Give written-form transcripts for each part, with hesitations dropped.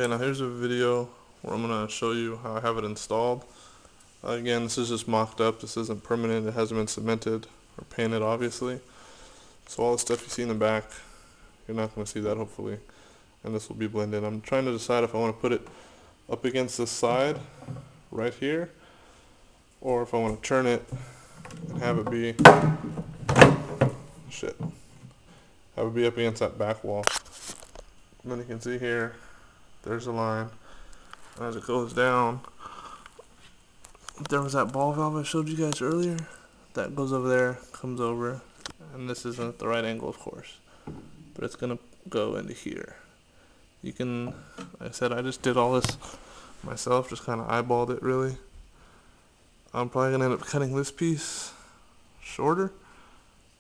Okay, now here's a video where I'm going to show you how I have it installed. Again, this is just mocked up. This isn't permanent. It hasn't been cemented or painted, obviously. So all the stuff you see in the back, you're not going to see that, hopefully. And this will be blended. I'm trying to decide if I want to put it up against the side right here, or if I want to turn it and have it be up against that back wall. And then you can see here, there's a line. And as it goes down, there was that ball valve I showed you guys earlier. That goes over there, comes over, and this isn't at the right angle, of course, but it's gonna go into here. You can, like I said, I just did all this myself, just kind of eyeballed it really. I'm probably gonna end up cutting this piece shorter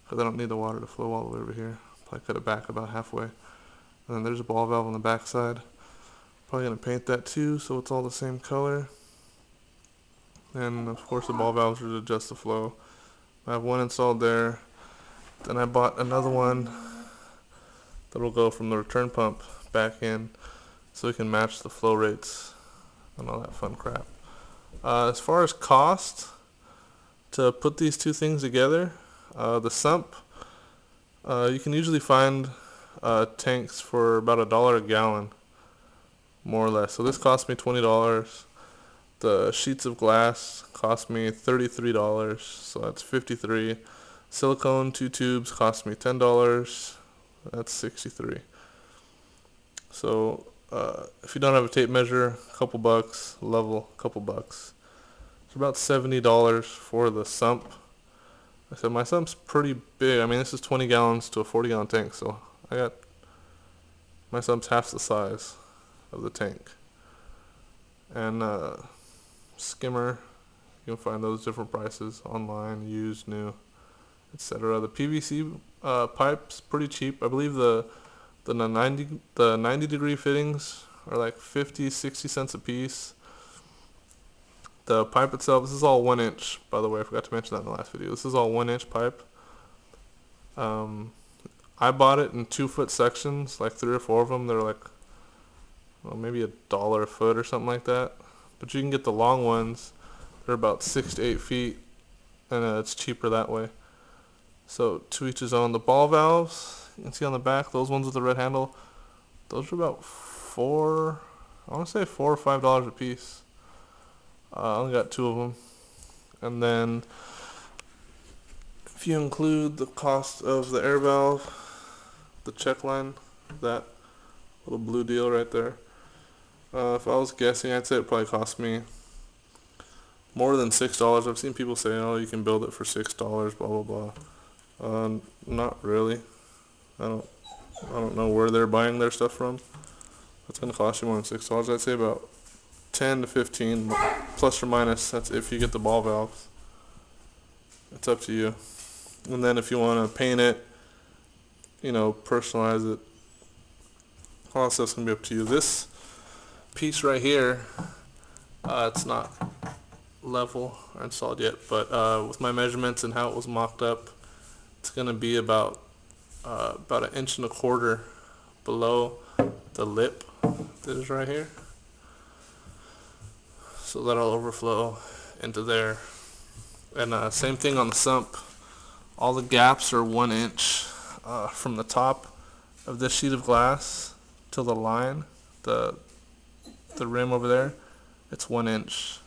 because I don't need the water to flow all the way over here. Probably cut it back about halfway. And then there's a ball valve on the back side. Probably gonna paint that too, so it's all the same color. And of course the ball valves are to adjust the flow. I have one installed there. Then I bought another one that will go from the return pump back in, so we can match the flow rates and all that fun crap. As far as cost to put these two things together, the sump, you can usually find tanks for about $1 a gallon, more or less. So this cost me $20. The sheets of glass cost me $33, so that's $53. Silicone 2 tubes cost me $10. That's $63. So if you don't have a tape measure, a couple bucks. Level, a couple bucks. It's about $70 for the sump. I said my sump's pretty big. I mean, this is 20 gallons to a 40-gallon tank, so my sump's half the size of the tank. And skimmer, you can find those different prices online, used, new, etc. The PVC pipe's pretty cheap. I believe the 90 degree fittings are like 50-60 cents a piece. The pipe itself, this is all 1 inch, by the way, I forgot to mention that in the last video. This is all 1 inch pipe. I bought it in 2-foot sections, like 3 or 4 of them. They're like, well, maybe $1 a foot or something like that. But you can get the long ones. They're about 6 to 8 feet, and it's cheaper that way. So to each his own. The ball valves, you can see on the back, those ones with the red handle, those are about I want to say $4 or $5 a piece. I only got 2 of them. And then if you include the cost of the air valve, the check line, that little blue deal right there, if I was guessing, I'd say it probably cost me more than $6. I've seen people say, oh, you can build it for $6, blah blah blah. Not really. I don't know where they're buying their stuff from. That's gonna cost you more than $6. I'd say about 10 to 15 plus or minus. That's if you get the ball valves. It's up to you. And then if you want to paint it, you know, personalize it, all that stuff's gonna be up to you. This piece right here, it's not level or installed yet, but with my measurements and how it was mocked up, it's gonna be about 1.25 inches below the lip that is right here. So that'll overflow into there. And same thing on the sump. All the gaps are 1 inch from the top of this sheet of glass to the line, the rim over there. It's 1 inch.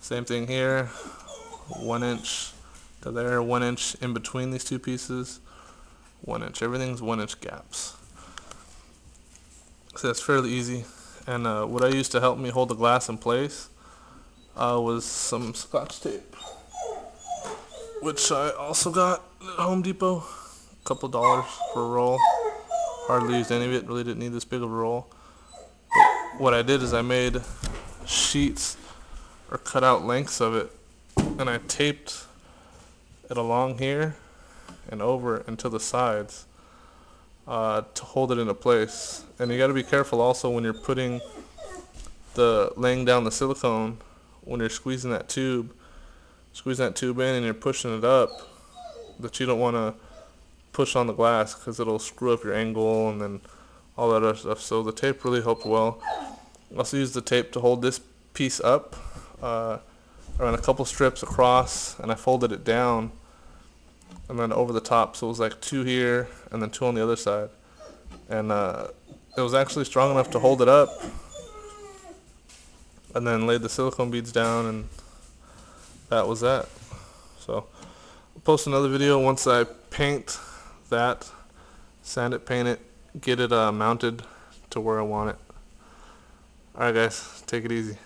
Same thing here, 1 inch to there, 1 inch in between these two pieces, 1 inch. Everything's 1 inch gaps. So that's fairly easy. And what I used to help me hold the glass in place was some Scotch tape, which I also got at Home Depot. A couple dollars for a roll. Hardly used any of it, really didn't need this big of a roll. But what I did is I made sheets or cut out lengths of it, and I taped it along here and over and to the sides to hold it into place. And you got to be careful also when you're laying down the silicone, when you're squeezing that tube in and you're pushing it up, that you don't want to push on the glass because it'll screw up your angle and then all that other stuff. So the tape really helped well. Also used the tape to hold this piece up. I ran a couple strips across and I folded it down and then over the top, so it was like 2 here and then 2 on the other side. And it was actually strong enough to hold it up. And then laid the silicone beads down, and that was that. So I'll post another video once I paint that, sand it, paint it, get it mounted to where I want it. Alright guys, take it easy.